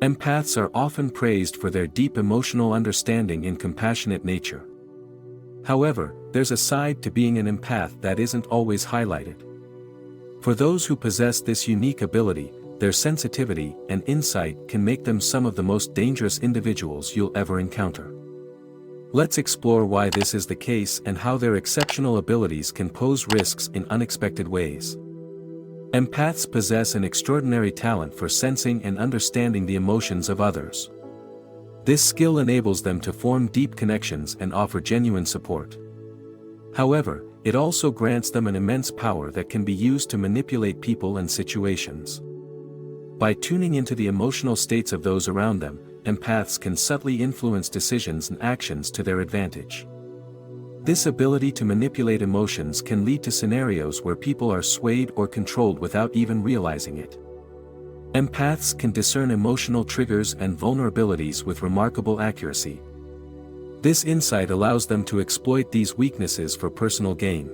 Empaths are often praised for their deep emotional understanding and compassionate nature. However, there's a side to being an empath that isn't always highlighted. For those who possess this unique ability, their sensitivity and insight can make them some of the most dangerous individuals you'll ever encounter. Let's explore why this is the case and how their exceptional abilities can pose risks in unexpected ways. Empaths possess an extraordinary talent for sensing and understanding the emotions of others. This skill enables them to form deep connections and offer genuine support. However, it also grants them an immense power that can be used to manipulate people and situations. By tuning into the emotional states of those around them, empaths can subtly influence decisions and actions to their advantage. This ability to manipulate emotions can lead to scenarios where people are swayed or controlled without even realizing it. Empaths can discern emotional triggers and vulnerabilities with remarkable accuracy. This insight allows them to exploit these weaknesses for personal gain.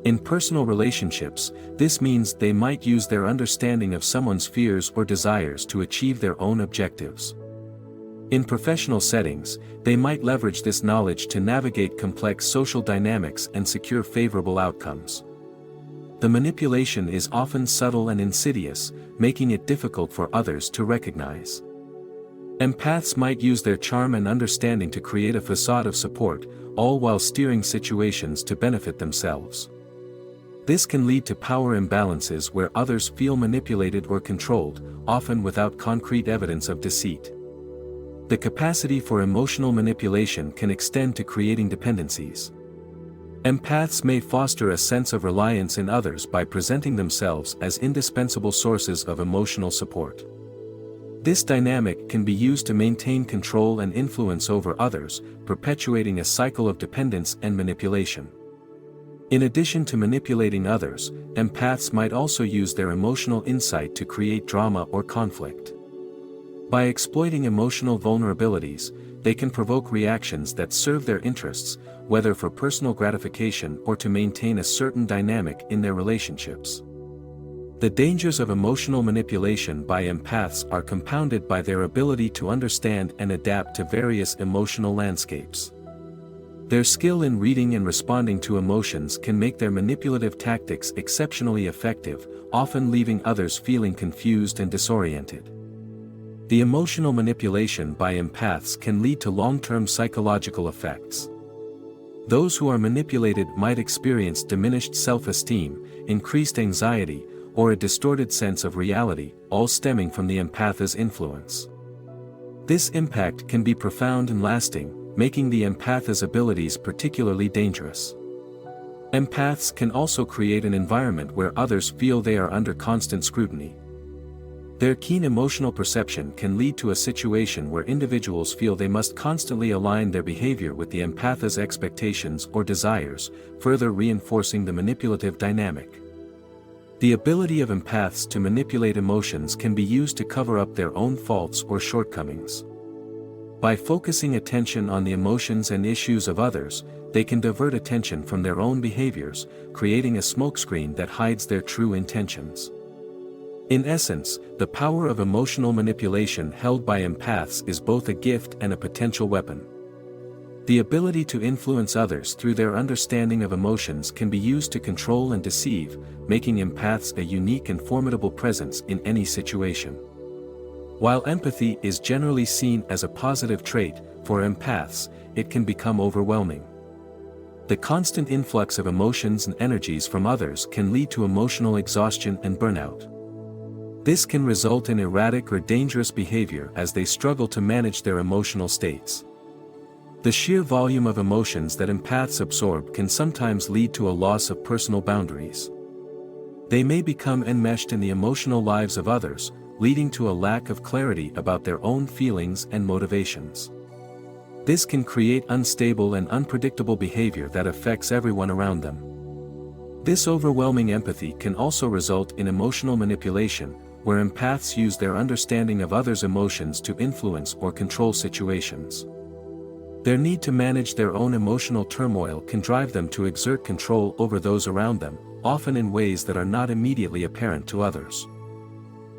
In personal relationships, this means they might use their understanding of someone's fears or desires to achieve their own objectives. In professional settings, they might leverage this knowledge to navigate complex social dynamics and secure favorable outcomes. The manipulation is often subtle and insidious, making it difficult for others to recognize. Empaths might use their charm and understanding to create a facade of support, all while steering situations to benefit themselves. This can lead to power imbalances where others feel manipulated or controlled, often without concrete evidence of deceit. The capacity for emotional manipulation can extend to creating dependencies. Empaths may foster a sense of reliance in others by presenting themselves as indispensable sources of emotional support. This dynamic can be used to maintain control and influence over others, perpetuating a cycle of dependence and manipulation. In addition to manipulating others, empaths might also use their emotional insight to create drama or conflict. By exploiting emotional vulnerabilities, they can provoke reactions that serve their interests, whether for personal gratification or to maintain a certain dynamic in their relationships. The dangers of emotional manipulation by empaths are compounded by their ability to understand and adapt to various emotional landscapes. Their skill in reading and responding to emotions can make their manipulative tactics exceptionally effective, often leaving others feeling confused and disoriented. The emotional manipulation by empaths can lead to long-term psychological effects. Those who are manipulated might experience diminished self-esteem, increased anxiety, or a distorted sense of reality, all stemming from the empath's influence. This impact can be profound and lasting, making the empath's abilities particularly dangerous. Empaths can also create an environment where others feel they are under constant scrutiny. Their keen emotional perception can lead to a situation where individuals feel they must constantly align their behavior with the empath's expectations or desires, further reinforcing the manipulative dynamic. The ability of empaths to manipulate emotions can be used to cover up their own faults or shortcomings. By focusing attention on the emotions and issues of others, they can divert attention from their own behaviors, creating a smokescreen that hides their true intentions. In essence, the power of emotional manipulation held by empaths is both a gift and a potential weapon. The ability to influence others through their understanding of emotions can be used to control and deceive, making empaths a unique and formidable presence in any situation. While empathy is generally seen as a positive trait, for empaths, it can become overwhelming. The constant influx of emotions and energies from others can lead to emotional exhaustion and burnout. This can result in erratic or dangerous behavior as they struggle to manage their emotional states. The sheer volume of emotions that empaths absorb can sometimes lead to a loss of personal boundaries. They may become enmeshed in the emotional lives of others, leading to a lack of clarity about their own feelings and motivations. This can create unstable and unpredictable behavior that affects everyone around them. This overwhelming empathy can also result in emotional manipulation, where empaths use their understanding of others' emotions to influence or control situations. Their need to manage their own emotional turmoil can drive them to exert control over those around them, often in ways that are not immediately apparent to others.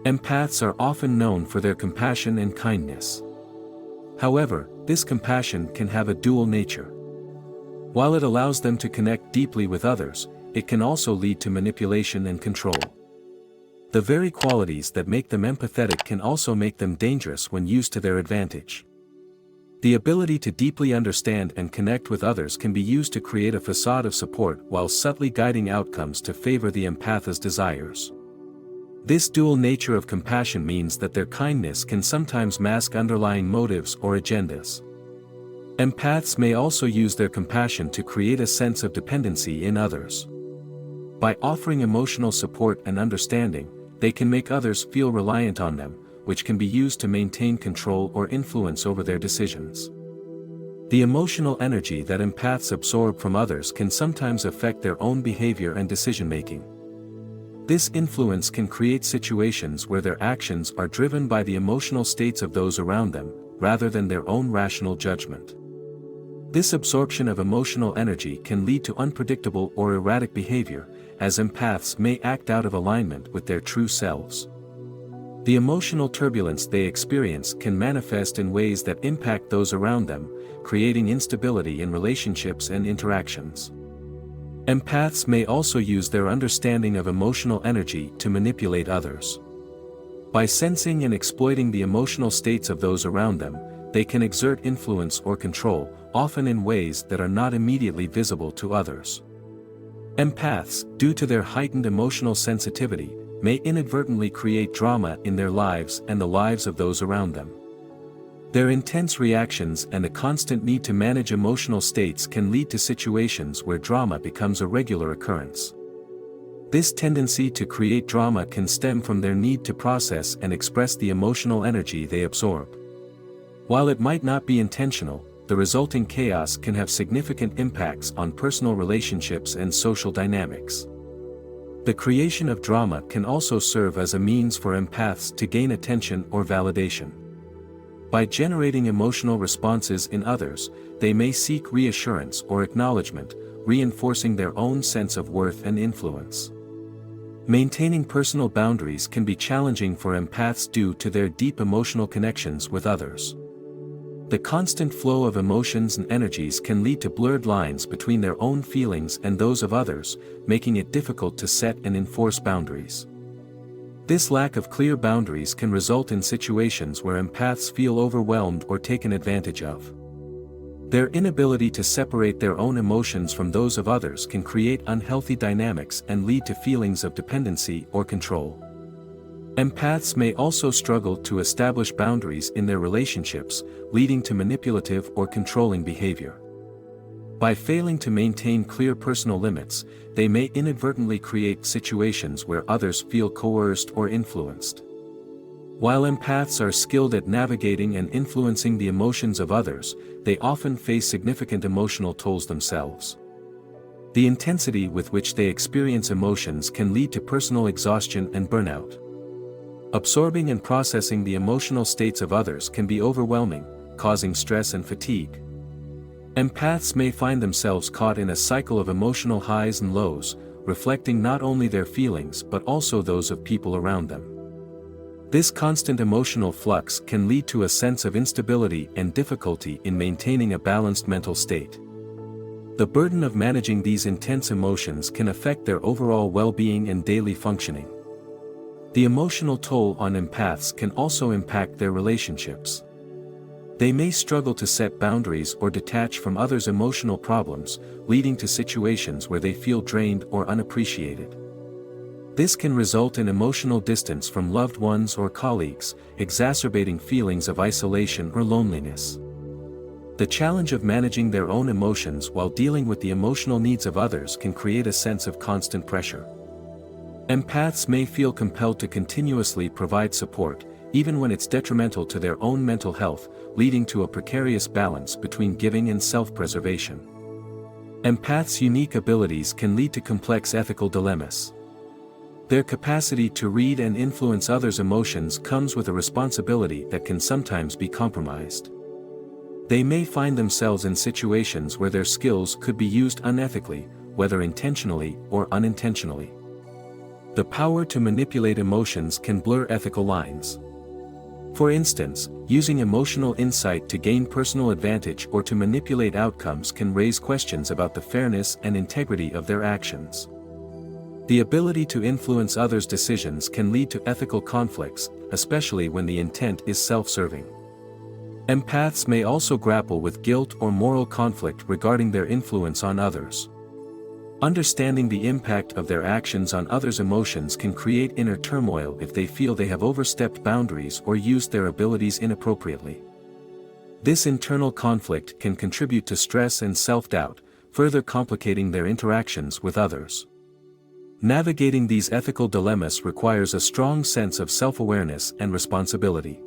Empaths are often known for their compassion and kindness. However, this compassion can have a dual nature. While it allows them to connect deeply with others, it can also lead to manipulation and control. The very qualities that make them empathetic can also make them dangerous when used to their advantage. The ability to deeply understand and connect with others can be used to create a facade of support while subtly guiding outcomes to favor the empath's desires. This dual nature of compassion means that their kindness can sometimes mask underlying motives or agendas. Empaths may also use their compassion to create a sense of dependency in others. By offering emotional support and understanding, they can make others feel reliant on them, which can be used to maintain control or influence over their decisions. The emotional energy that empaths absorb from others can sometimes affect their own behavior and decision-making. This influence can create situations where their actions are driven by the emotional states of those around them, rather than their own rational judgment. This absorption of emotional energy can lead to unpredictable or erratic behavior, as empaths may act out of alignment with their true selves. The emotional turbulence they experience can manifest in ways that impact those around them, creating instability in relationships and interactions. Empaths may also use their understanding of emotional energy to manipulate others. By sensing and exploiting the emotional states of those around them, they can exert influence or control, often in ways that are not immediately visible to others. Empaths, due to their heightened emotional sensitivity, may inadvertently create drama in their lives and the lives of those around them. Their intense reactions and the constant need to manage emotional states can lead to situations where drama becomes a regular occurrence. This tendency to create drama can stem from their need to process and express the emotional energy they absorb. While it might not be intentional, the resulting chaos can have significant impacts on personal relationships and social dynamics. The creation of drama can also serve as a means for empaths to gain attention or validation. By generating emotional responses in others, they may seek reassurance or acknowledgement, reinforcing their own sense of worth and influence. Maintaining personal boundaries can be challenging for empaths due to their deep emotional connections with others. The constant flow of emotions and energies can lead to blurred lines between their own feelings and those of others, making it difficult to set and enforce boundaries. This lack of clear boundaries can result in situations where empaths feel overwhelmed or taken advantage of. Their inability to separate their own emotions from those of others can create unhealthy dynamics and lead to feelings of dependency or control. Empaths may also struggle to establish boundaries in their relationships, leading to manipulative or controlling behavior. By failing to maintain clear personal limits, they may inadvertently create situations where others feel coerced or influenced. While empaths are skilled at navigating and influencing the emotions of others, they often face significant emotional tolls themselves. The intensity with which they experience emotions can lead to personal exhaustion and burnout. Absorbing and processing the emotional states of others can be overwhelming, causing stress and fatigue. Empaths may find themselves caught in a cycle of emotional highs and lows, reflecting not only their feelings but also those of people around them. This constant emotional flux can lead to a sense of instability and difficulty in maintaining a balanced mental state. The burden of managing these intense emotions can affect their overall well-being and daily functioning. The emotional toll on empaths can also impact their relationships. They may struggle to set boundaries or detach from others' emotional problems, leading to situations where they feel drained or unappreciated. This can result in emotional distance from loved ones or colleagues, exacerbating feelings of isolation or loneliness. The challenge of managing their own emotions while dealing with the emotional needs of others can create a sense of constant pressure. Empaths may feel compelled to continuously provide support, even when it's detrimental to their own mental health, leading to a precarious balance between giving and self-preservation. Empaths' unique abilities can lead to complex ethical dilemmas. Their capacity to read and influence others' emotions comes with a responsibility that can sometimes be compromised. They may find themselves in situations where their skills could be used unethically, whether intentionally or unintentionally. The power to manipulate emotions can blur ethical lines. For instance, using emotional insight to gain personal advantage or to manipulate outcomes can raise questions about the fairness and integrity of their actions. The ability to influence others' decisions can lead to ethical conflicts, especially when the intent is self-serving. Empaths may also grapple with guilt or moral conflict regarding their influence on others. Understanding the impact of their actions on others' emotions can create inner turmoil if they feel they have overstepped boundaries or used their abilities inappropriately. This internal conflict can contribute to stress and self-doubt, further complicating their interactions with others. Navigating these ethical dilemmas requires a strong sense of self-awareness and responsibility.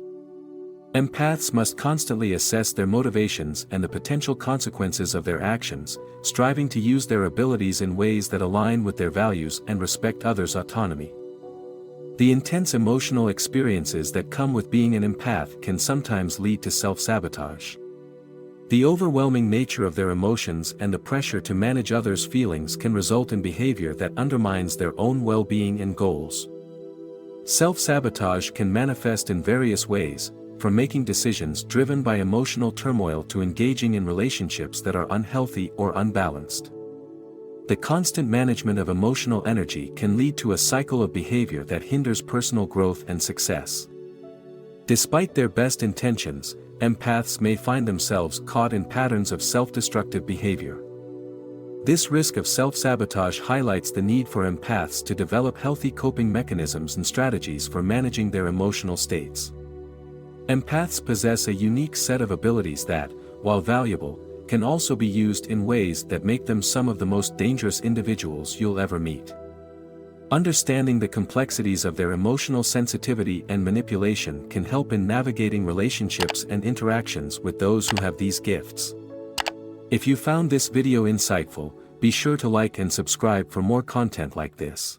Empaths must constantly assess their motivations and the potential consequences of their actions, striving to use their abilities in ways that align with their values and respect others' autonomy. The intense emotional experiences that come with being an empath can sometimes lead to self-sabotage. The overwhelming nature of their emotions and the pressure to manage others' feelings can result in behavior that undermines their own well-being and goals. Self-sabotage can manifest in various ways, from making decisions driven by emotional turmoil to engaging in relationships that are unhealthy or unbalanced. The constant management of emotional energy can lead to a cycle of behavior that hinders personal growth and success. Despite their best intentions, empaths may find themselves caught in patterns of self-destructive behavior. This risk of self-sabotage highlights the need for empaths to develop healthy coping mechanisms and strategies for managing their emotional states. Empaths possess a unique set of abilities that, while valuable, can also be used in ways that make them some of the most dangerous individuals you'll ever meet. Understanding the complexities of their emotional sensitivity and manipulation can help in navigating relationships and interactions with those who have these gifts. If you found this video insightful, be sure to like and subscribe for more content like this.